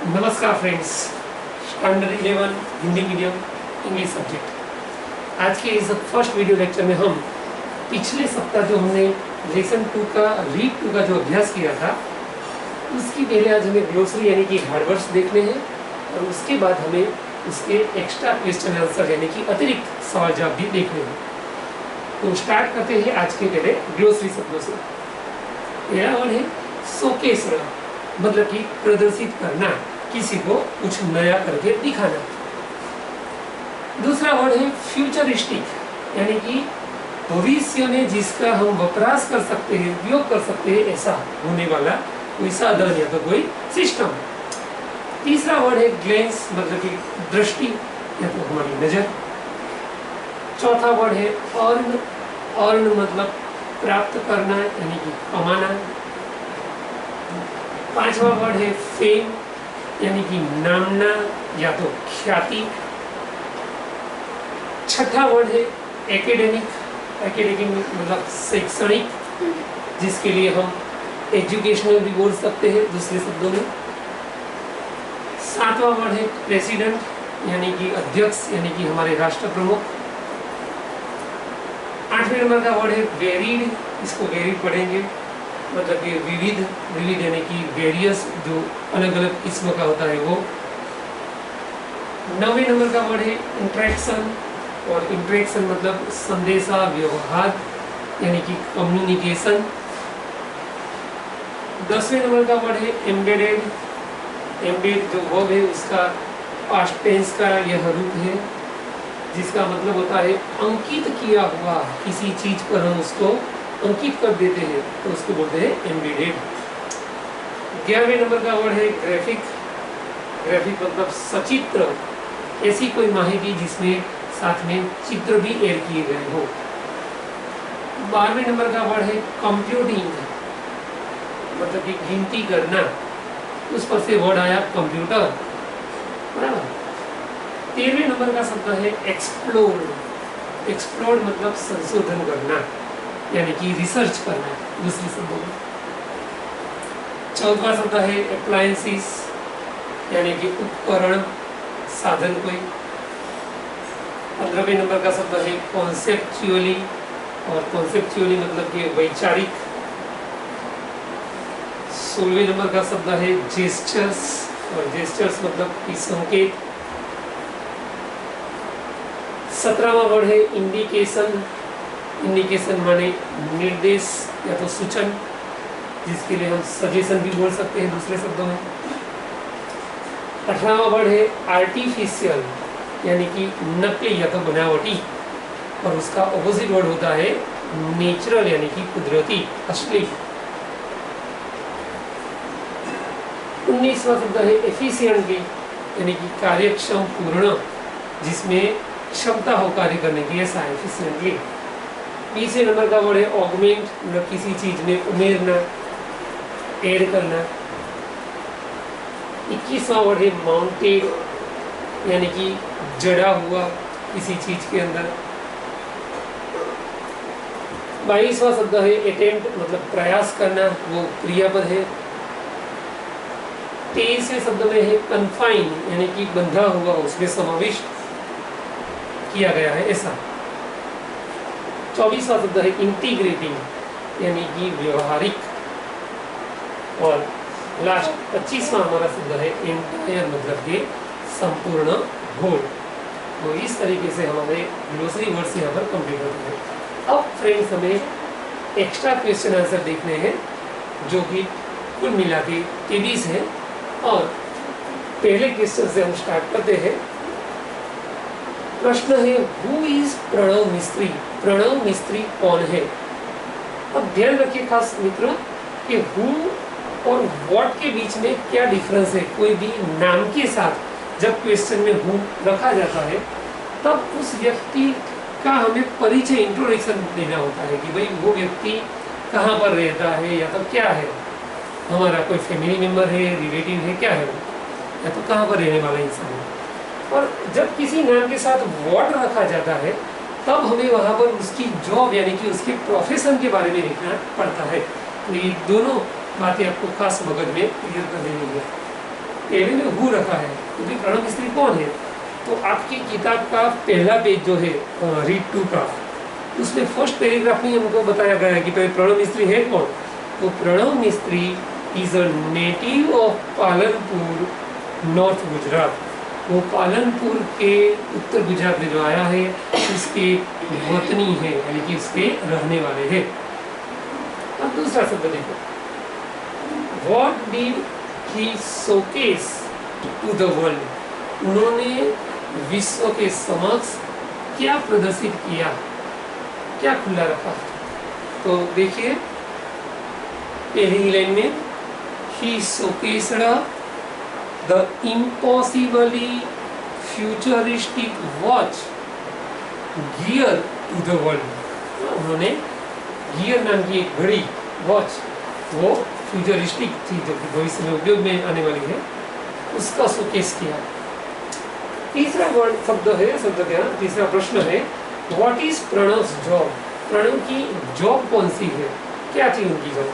नमस्कार friends, standard 11 Hindi medium English subject. आज के इस फर्स्ट वीडियो लेक्चर में हम पिछले सप्ताह जो हमने लेसन 2 का रीड 2 का जो अभ्यास किया था उसकी पहले आज हमें ग्लोसरी यानी कि हार्डवर्ड्स देखने हैं और उसके बाद हमें उसके एक्स्ट्रा क्वेश्चन आंसर यानी कि अतिरिक्त सवाल जवाब भी देखने हैं। तो स्टार्ट करते हैं आज के पहले ग्लोसरी शब्दों से। पहला वर्ड है शोकेस, मतलब कि प्रदर्शित करना, किसी को कुछ नया करके दिखाना। दूसरा वर्ड है फ्यूचरिस्टिक, यानी कि भविष्य में जिसका हम वपराश कर सकते हैं, उपयोग कर सकते हैं, ऐसा होने वाला कोई साधन या तो कोई सिस्टम। तीसरा वर्ड है ग्लेंस, मतलब कि दृष्टि या तो हमारी नजर। चौथा वर्ड है अर्न, अर्न मतलब प्राप्त करना यानी कि कमाना। पांचवा वर्ड है फेम, यानी कि नामना या तो ख्याति। छठा वर्ड है एकेडमिक, एकेडमिक मतलब शैक्षणिक, जिसके लिए हम एजुकेशनल भी बोल सकते हैं दूसरे शब्दों में। सातवां वर्ड है प्रेसिडेंट, यानी कि अध्यक्ष, यानी कि हमारे राष्ट्र प्रमुख। आठवें नंबर का वर्ड है वेरीड, इसको वेरीड पढ़ेंगे, मतलब कि विविध, विविध यानी कि वेरियस, जो अलग अलग किस्म का होता है वो। 9वें नंबर का वर्ड है इंटरेक्शन, और इंटरेक्शन मतलब संदेशा व्यवहार यानी कि कम्युनिकेशन। 10वें नंबर का वर्ड है एम्बेडेड, एम्बेड जो वर्ब है उसका पास्ट टेंस का यह रूप है, जिसका मतलब होता है अंकित किया हुआ, किसी चीज पर हम उसको अंकित कर देते हैं तो उसको बोलते हैं एम्बेडेड। 11वें नंबर का वर्ड है ग्राफिक, ग्राफिक मतलब सचित्र, ऐसी कोई माहिती जिसमें साथ में चित्र भी ऐड किए गए हो। 12वें नंबर का वर्ड है कंप्यूटिंग, मतलब कि गिनती करना, उस पर से वर्ड आया कंप्यूटर, बराबर। 13वें नंबर का शब्द है एक्सप्लोर, एक्सप्लोर मतलब संशोधन करना यानी कि रिसर्च करना दूसरे शब्दों में। 14वां शब्द है अप्लायंसेस, यानी कि उपकरण, साधन कोई। 15वें नंबर का शब्द है कॉन्सेप्चुअली, और कॉन्सेप्चुअली मतलब कि वैचारिक। 16वें नंबर का शब्द है जेस्चर्स, और जेस्चर्स मतलब कि संकेत। 17वां वर्ड है इंडिकेशन, इंडिकेशन माने निर्देश या तो सूचन, जिसके लिए हम सजेशन भी बोल सकते हैं दूसरे शब्दों में। 18वां वर्ड है आर्टिफिशियल, यानी कि नकली या तो बनावटी, और उसका ऑपोजिट वर्ड होता है नेचुरल, यानी कि कुदरती, असली। 19वां शब्द है एफिशिएंटली, यानी कि कार्यक्षम, पूर्ण, जिसमें क्षमता हो कार्य करने की, ऐसा एफिशिएंटली। 20वें नंबर का वर्ड है ऑगमेंट, मतलब किसी चीज में उमेरना, ऐड करना। 21वां वर्ड है माउंटेड, यानी कि जड़ा हुआ किसी चीज के अंदर। 22वां शब्द है अटेम्प्ट, मतलब प्रयास करना, वो क्रियापद है। 23वें शब्द में है कन्फाइन, यानी कि बंधा हुआ, उसमें समाविष्ट किया गया है, ऐसा। 24वां शब्द है इंटीग्रेटिंग, यानी कि व्यवहारिक। और लास्ट 25वां हमारा शब्द है एंटायर, मतलब कि संपूर्ण घोल। तो इस तरीके से हमारे ग्लोसरी वर्ड्स यहाँ पर कंप्लीट होते हैं। अब फ्रेंड्स हमें एक्स्ट्रा क्वेश्चन आंसर देखने हैं, जो कि कुल मिला के 23 है। और पहले क्वेश्चन से हम स्टार्ट करते हैं। प्रश्न है हु इज प्रणव मिस्त्री, प्रणव मिस्त्री कौन है। अब ध्यान रखिए खास मित्रों कि हु और व्हाट के बीच में क्या डिफरेंस है। कोई भी नाम के साथ जब क्वेश्चन में हु रखा जाता है तब उस व्यक्ति का हमें परिचय, इंट्रोडक्शन देना होता है कि भाई वो व्यक्ति कहाँ पर रहता है, या तो क्या है, हमारा कोई फैमिली मेम्बर है, रिलेटिव है, क्या है वो, या तो कहाँ पर रहने वाला इंसान है। और जब किसी नाम के साथ व्हाट रखा जाता है तब हमें वहाँ पर उसकी जॉब यानी कि उसके प्रोफेशन के बारे में लिखना पड़ता है। तो ये दोनों बातें आपको खास मगज में क्लियर कर देनी है। पहले में हु रखा है, क्योंकि प्रणव मिस्त्री कौन है? तो आपकी किताब का पहला पेज जो है रीड 2 का, उसमें फर्स्ट पैराग्राफ में हमको बताया गया है कि प्रणव मिस्त्री है कौन। तो प्रणव मिस्त्री is a native of Palanpur, north Gujarat. वो पालनपुर के उत्तर गुजरात में जो आया है उसके वतनी है, यानी कि उसके रहने वाले हैं। अब दूसरा शब्द देखो, what did he showcase to the world. उन्होंने विश्व के समक्ष क्या प्रदर्शित किया, क्या खुला रखा। तो देखिए पहली ही लाइन में, he showcased the impossibly futuristic watch gear to the world. उन्होंने गियर नाम की एक घड़ी, वॉच, वो फ्यूचरिस्टिक थी जो कि भविष्य में उपयोग में आने वाली है, उसका शोकेस किया। तीसरा वर्ड शब्द है, शब्द क्या, तीसरा प्रश्न है, what is Pranav job. Pranav की जॉब कौन सी है, क्या थी उनकी जॉब।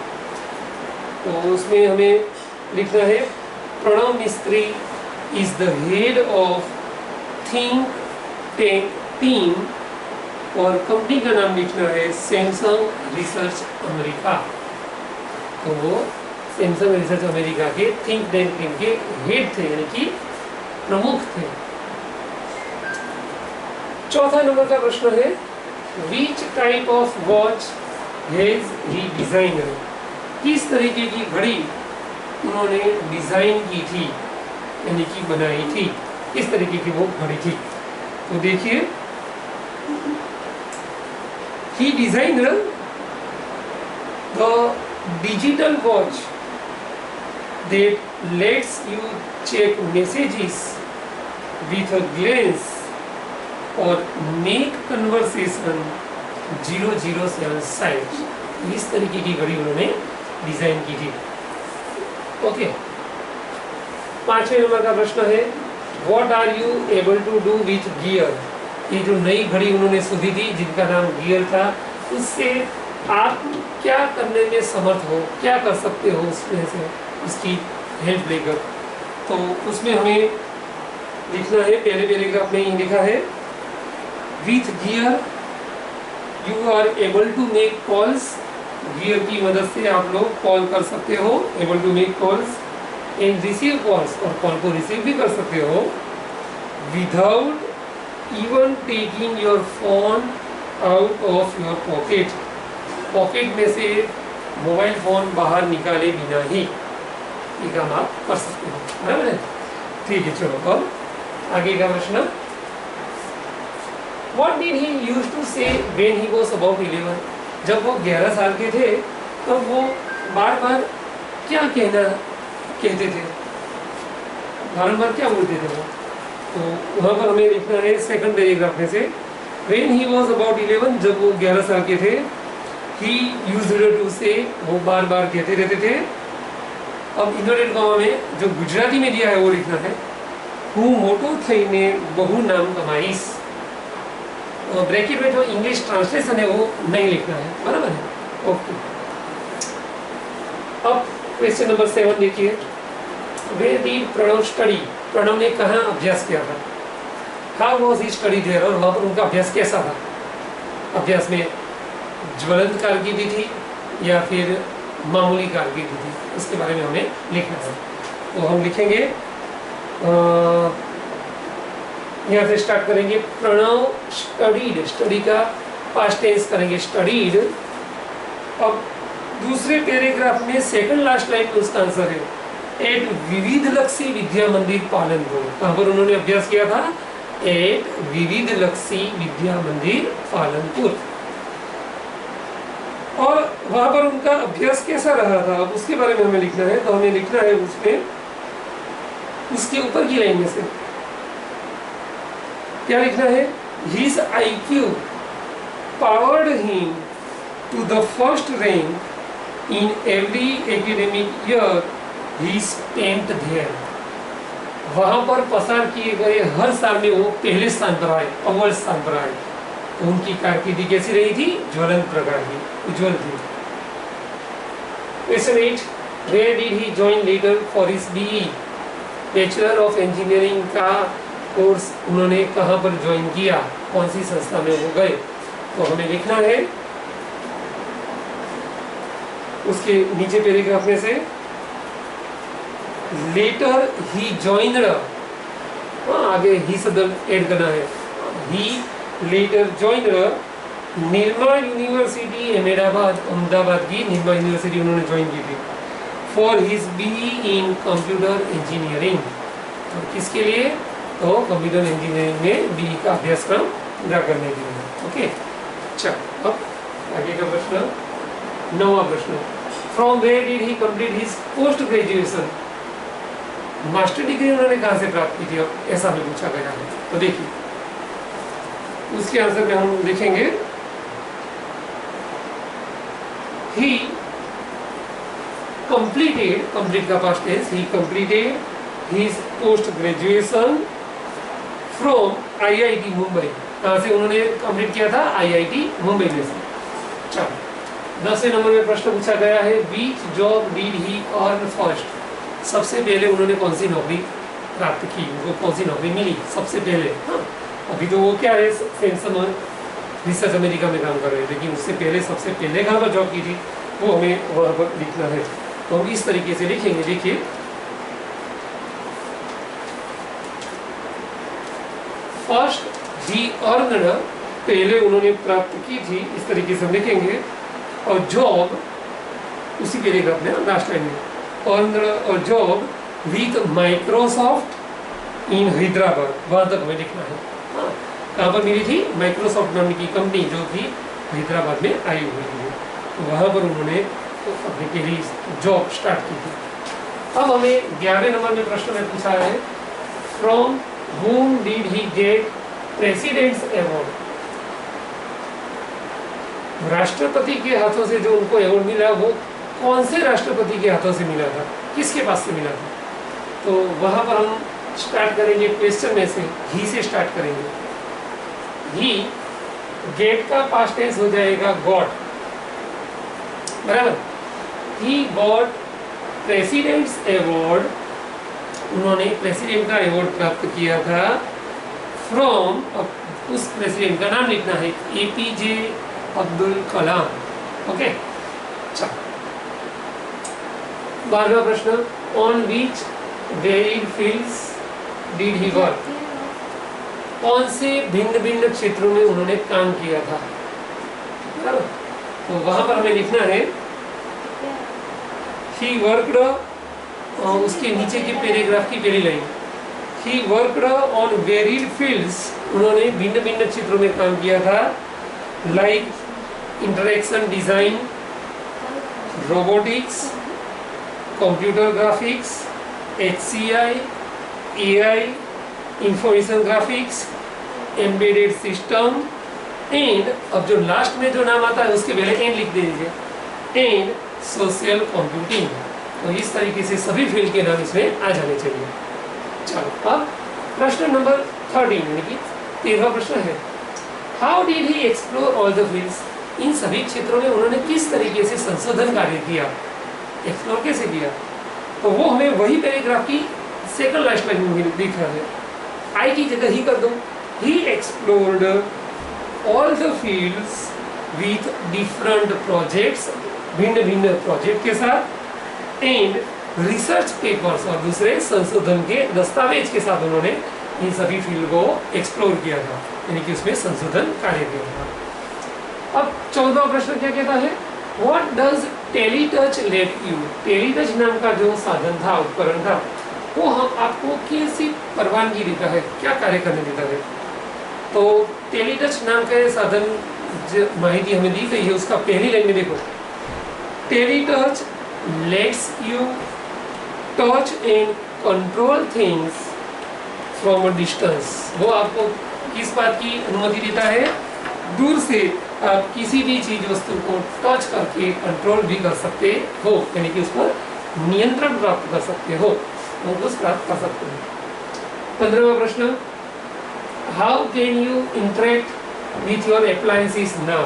तो उसमें हमें लिखना है, प्रणव मिस्त्री is the head of think tank team, और कंपनी का नाम लिखना है सैमसंग रिसर्च अमेरिका। तो वो सैमसंग रिसर्च अमेरिका के थिंक टैंक टीम के हेड थे, यानी कि प्रमुख थे। चौथा नंबर का प्रश्न है, which type of watch has he designer. किस तरीके की घड़ी उन्होंने डिजाइन की थी, यानी कि बनाई थी, किस तरीके की वो घड़ी थी। तो देखिए, he designer the digital watch that lets you check messages with a glance or make conversation 007 size। इस तरीके की घड़ी उन्होंने डिजाइन की थी। ओके, पांचवें नंबर का प्रश्न है, what are you able to do with gear. ये जो नई घड़ी उन्होंने शोधी थी जिनका नाम गियर था, उससे आप क्या करने में समर्थ हो, क्या कर सकते हो उसमें से, उसकी हेल्प लेकर। तो उसमें हमें लिखना है, पहले पैराग्राफ में ही लिखा है, with gear you are able to make calls. Gear की मदद से आप लोग कॉल कर सकते हो, able to make calls and receive calls, और कॉल को रिसीव भी कर सकते हो, without even taking your phone out of your pocket. Pocket में से मोबाइल फोन बाहर निकाले बिना ही ये काम आप कर सकते हो, बराबर है। ठीक है, चलो अब आगे का प्रश्न, what did he used to say when he was about 11। जब वो 11 साल के थे तो वो बार बार क्या कहते थे, बारंबार क्या बोलते थे वो। तो वहाँ पर हमें लिखना है सेकंड पैराग्राफ में से, व्हेन ही वाज अबाउट 11, जब वो 11 साल के थे, ही यूज्ड टू से, वो बार बार कहते रहते थे। अब इन्वर्टेड कॉमा में जो गुजराती में दिया है वो लिखना है, હું મોટો થઈને બહુ નામ કમાઈશ। ब्रैकेट में जो इंग्लिश ट्रांसलेशन है वो नहीं लिखना है, बराबर है। ओके, अब क्वेश्चन नंबर 7 देखिए, where did Pranav study. Pranav ने कहाँ अभ्यास किया था, how was he study there, और वहाँ पर उनका अभ्यास कैसा था। अभ्यास में ज्वलंत कारकिर्दी थी या फिर मामूली कारकिर्दी थी, उसके बारे में हमें लिखना है। तो हम लिखेंगे, यहाँ से स्टार्ट करेंगे, प्रणव स्टडीड, स्टडी का पास्ट टेंस करेंगे स्टडीड। अब दूसरे पैराग्राफ में सेकंड लास्ट लाइन में उसका आंसर है, एट विविध लक्ष्य विद्या मंदिर पालनपुर। कहाँ पर उन्होंने अभ्यास किया था, एट विविध लक्ष्य विद्या मंदिर पालनपुर। और वहां पर उनका अभ्यास कैसा रहा था, अब उसके बारे में हमें लिखना है। तो हमें लिखना है उसमें, उसके ऊपर की लाइन में से क्या लिखना है, his IQ powered him to the first rank in every academic year he spent there। वहां पर पसार किए गए हर साल में वो पहले स्थान पर आए, अव्वल स्थान पर आए। तो उनकी कारकिर्दी कैसी रही थी, ज्वलंत प्रकार की, उज्जवल थी। Question 8, where did he join later for his BE। Bachelor of engineering का कोर्स उन्होंने कहाँ पर ज्वाइन किया, कौन सी संस्था में वो गए, तो हमें लिखना है उसके नीचे पैराग्राफ में से लेटर ही ज्वाइनड, आगे ही शब्द ऐड करना है, ही लेटर ज्वाइनड निर्मा यूनिवर्सिटी अहमदाबाद, अहमदाबाद की निर्मा यूनिवर्सिटी उन्होंने ज्वाइन की थी for his BE in computer engineering. और किसके लिए, तो कंप्यूटर इंजीनियरिंग में BE का अभ्यासक्रम पूरा करने के लिए। ओके, अच्छा अब आगे का प्रश्न, 9वां प्रश्न, from where did he complete his post graduation, master degree उन्होंने कहाँ से प्राप्त की थी, अब ऐसा भी पूछा गया है। तो देखिए उसके आंसर में हम लिखेंगे he completed, complete का past tense, he completed his post graduation from IIT Mumbai. कहाँ से उन्होंने कंप्लीट किया था, IIT मुंबई में से। चलो 10वें नंबर में प्रश्न पूछा गया है which job did he earn first, सबसे पहले उन्होंने कौन सी नौकरी प्राप्त की, उनको कौन सी नौकरी मिली सबसे पहले। हाँ, अभी तो वो क्या है, सैमसंग रिसर्च अमेरिका में काम कर रहे हैं, लेकिन उससे पहले सबसे पहले कहाँ पर जॉब की थी वो हमें वहाँ पर लिखना है। तो हम इस तरीके से लिखेंगे, देखिए फर्स्ट ही अर्नड, पहले उन्होंने प्राप्त की थी, इस तरीके से हम लिखेंगे, और जॉब उसी पैराग्राफ में लास्ट लाइन में अर्नड और जॉब विथ माइक्रोसॉफ्ट इन हैदराबाद, वहाँ तक हमें लिखना है। हाँ, कहाँ पर मिली थी, माइक्रोसॉफ्ट नाम की कंपनी जो कि हैदराबाद में आई हुई है, तो वहाँ पर उन्होंने अपनी पहली जॉब स्टार्ट की थी। अब हमें 11वें नंबर में प्रश्न में पूछा है from whom did he get president's award, राष्ट्रपति के हाथों से जो उनको अवार्ड मिला वो कौन से राष्ट्रपति के हाथों से मिला था, किसके पास से मिला था। तो वहाँ पर हम स्टार्ट करेंगे क्वेश्चन में से, ही से स्टार्ट करेंगे। ही गेट का पास्ट टेंस हो जाएगा गॉट, बराबर। ही गॉट प्रेसिडेंट्स अवार्ड, उन्होंने प्रेसिडेंट का अवार्ड प्राप्त किया था फ्रॉम, उस प्रेसिडेंट का नाम लिखना है APJ अब्दुल कलाम। ओके, अच्छा 12वां प्रश्न, on which varied fields did he work, कौन से भिन्न भिन्न क्षेत्रों में उन्होंने काम किया था, बराबर। तो वहां पर हमें लिखना है ही वर्कड, उसके नीचे के पैराग्राफ की पहली line, he worked on varied fields, उन्होंने भिन्न भिन्न क्षेत्रों में काम किया था, like interaction design, robotics, computer graphics, HCI, AI, information graphics, embedded system and, अब जो लास्ट में जो नाम आता है उसके पहले एंड लिख दीजिए, एंड सोशल कंप्यूटिंग। तो इस तरीके से सभी फील्ड के नाम इसमें आ जाने चाहिए। चलो अब प्रश्न नंबर 13 यानी कि 13वां प्रश्न है how did he explore all the fields, इन सभी क्षेत्रों में उन्होंने किस तरीके से संशोधन कार्य किया, एक्सप्लोर कैसे किया। तो वो हमें वही पैराग्राफ की सेकंड लास्ट लाइन में दिख रहा है, आई की जगह ही कर दो, he explored all the fields with different projects, भिन्न भिन्न प्रोजेक्ट के साथ, एंड रिसर्च पेपर्स, और दूसरे संशोधन के दस्तावेज के साथ उन्होंने इन सभी फील्ड को एक्सप्लोर किया था, यानी कि उसमें संशोधन कार्य किया था। अब 14वां प्रश्न क्या कहता है, व्हाट डज टेलीटच लेट यू, टेलीटच नाम का जो साधन था, उपकरण था, वो हम आपको कैसी परवानगी देता है, क्या कार्य करने देता है। तो टेलीटच नाम का साधन जो माहिती हमें दी गई है उसका पहली लाइन में देखो, teletouch lets you touch and control things from a distance, वो आपको किस बात की अनुमति देता है, दूर से आप किसी भी चीज वस्तु को टच करके कंट्रोल भी कर सकते हो, यानी कि उस पर नियंत्रण प्राप्त कर सकते हो, उनको प्राप्त कर सकते हो। 15वां प्रश्न, how can you interact with your appliances now,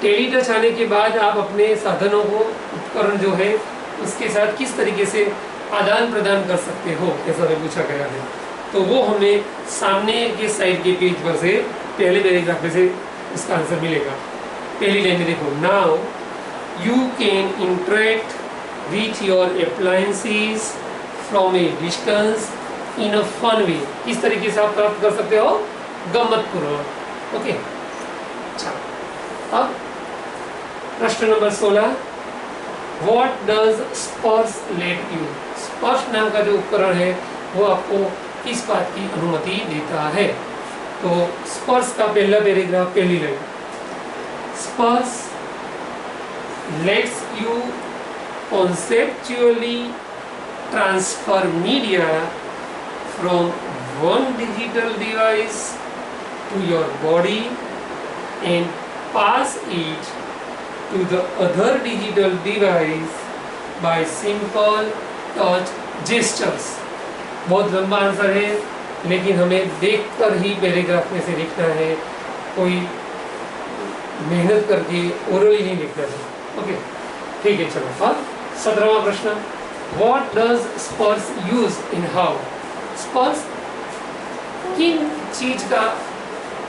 teletouch आने के बाद आप अपने साधनों को, उपकरण जो है उसके साथ किस तरीके से आदान प्रदान कर सकते हो, ऐसा में पूछा गया है। तो वो हमें सामने के साइड के पेज पर से पहले पैराग्राफ में से उसका आंसर मिलेगा। पहली लाइन में देखो, now you can interact with your appliances from a distance in a fun way. इस तरीके से आप प्राप्त कर सकते हो गम्मत पूर्वक। ओके, अच्छा, अब प्रश्न नंबर 16, What does स्पर्श let you? स्पर्श नाम का जो उपकरण है वो आपको किस बात की अनुमति देता है? तो स्पर्श का पहला पैराग्राफ, पहली लाइन, स्पर्श lets you conceptually transfer media from one digital device to your body and pass it to the other digital device by simple touch gestures। बहुत लंबा आंसर है, लेकिन हमें देखकर ही पैराग्राफ में से लिखना है, कोई मेहनत करके ओरली नहीं लिखना है। ओके, ठीक है, चलो। अब 17वां प्रश्न, What does स्पर्श use in how? स्पर्श किन चीज का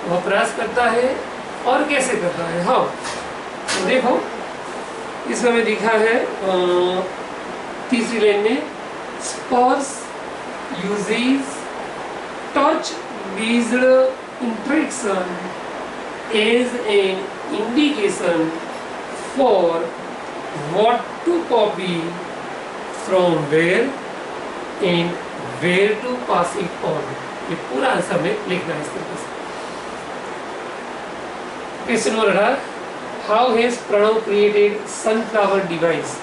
वपराश करता है और कैसे करता है? हाउ। तो देखो, इसमें हमें दिखा है तीसरी लाइन में, स्पर्श uses touch based interaction as an indication for what to copy from where and where to pass it on। ये पूरा आंसर में लिखना है इस तरीके से। Question number 18, how has Pranav created sunflower device?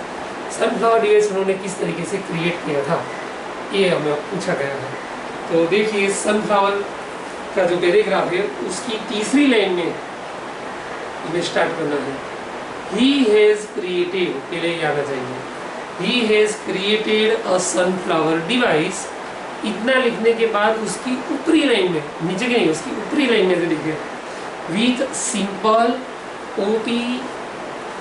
Sunflower device उन्होंने किस तरीके से क्रिएट किया था, ये हमें पूछा गया है। तो देखिए, सनफ्लावर का जो पैराग्राफ है उसकी तीसरी लाइन में हमें स्टार्ट करना है। ही हैज क्रिएटेड, पहले ही आना चाहिए, he has created a sunflower device. इतना लिखने के बाद उसकी ऊपरी लाइन में, नीचे की नहीं, उसकी ऊपरी लाइन में से लिखिए, विथ सिंपल ओपी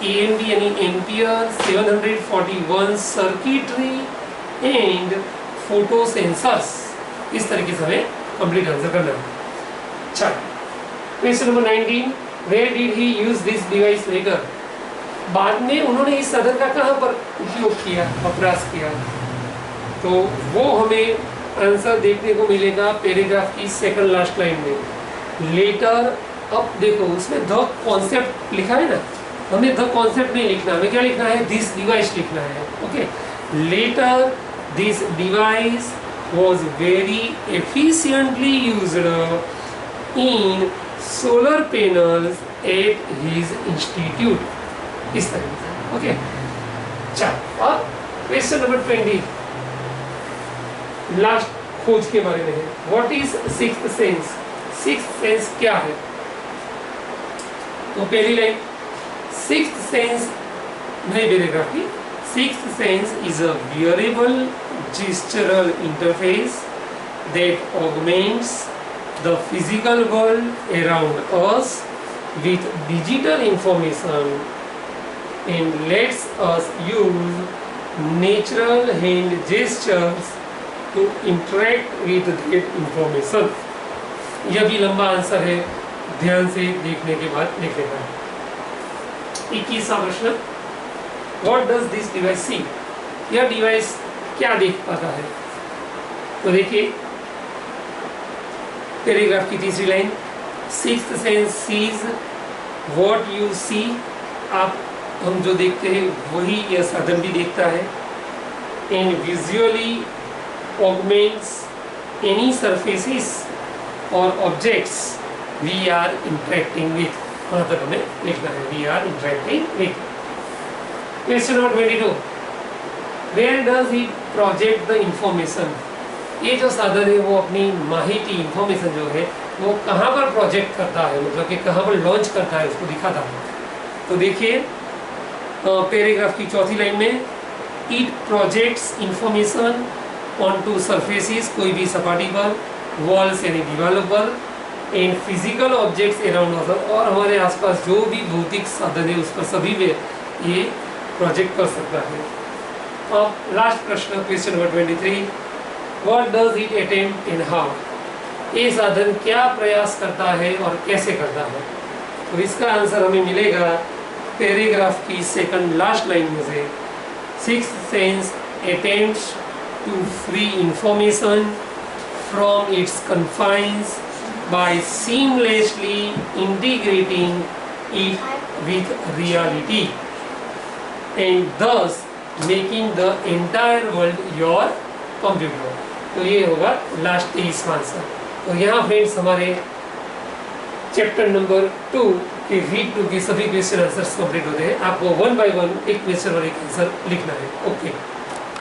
एएमडी यानी ampere 741 circuitry and photo sensors. इस तरीके से हमें कंप्लीट आंसर करना है। अच्छा, question number 19, where did he use this device later? बाद में उन्होंने इस साधन का कहाँ पर उपयोग किया, वपराश किया? तो वो हमें आंसर देखने को मिलेगा पैराग्राफ की सेकंड लास्ट लाइन में, लेटर। अब देखो, उसमें द कॉन्सेप्ट लिखा है ना, हमें द कॉन्सेप्ट नहीं लिखना, हमें क्या लिखना है, दिस डिवाइस लिखना है। Okay, later this device was very efficiently used in solar panels at his institute। इस तरीके से। ओके, चलो, अब क्वेश्चन नंबर 20, लास्ट खोज के बारे में है। What is sixth sense? Sixth sense क्या है? तो पहली लाइन, सिक्स्थ सेंस नई पैराग्राफ की, sixth sense is a wearable gestural interface that augments the physical world around us with digital information and lets us use natural hand gestures to interact with that information। यह भी लंबा answer है, ध्यान से देखने के बाद लिखेगा। 21वां प्रश्न, What does this device see? यह डिवाइस क्या देख पाता है? तो देखिए, पैराग्राफ की तीसरी line, sixth sense sees what you see. आप, हम जो देखते हैं वही यह साधन भी देखता है। And visually augments any surfaces और objects we are interacting with. वहाँ तक हमें लिखना है, we are interacting with. Question number 22, Where does he project the information? ये जो साधन है वो अपनी माहिती, इंफॉर्मेशन जो है वो कहाँ पर प्रोजेक्ट करता है, मतलब कि कहाँ पर लॉन्च करता है, उसको दिखाता है। तो देखिए, पैराग्राफ की चौथी लाइन में, it projects information on to surfaces, कोई भी सपाटी पर, वॉल्स यानी दीवारों पर, and physical objects around us, और हमारे आसपास जो भी भौतिक साधन है उस पर सभी में ये प्रोजेक्ट कर सकता है। अब लास्ट प्रश्न, question number 23, what does it attempt in how? ये साधन क्या प्रयास करता है और कैसे करता है? तो इसका आंसर हमें मिलेगा पैराग्राफ की सेकंड लास्ट लाइन में से, sixth sense attempts to free information from its confines by seamlessly integrating it with reality and thus making the entire world your computer। तो ये होगा लास्ट 23 आंसर। तो यहाँ फ्रेंड्स हमारे चैप्टर नंबर 2 के read to के सभी क्वेश्चन आंसर्स कंप्लीट होते हैं। आपको 1 बाय 1 एक क्वेश्चन और एक आंसर लिखना है। ओके।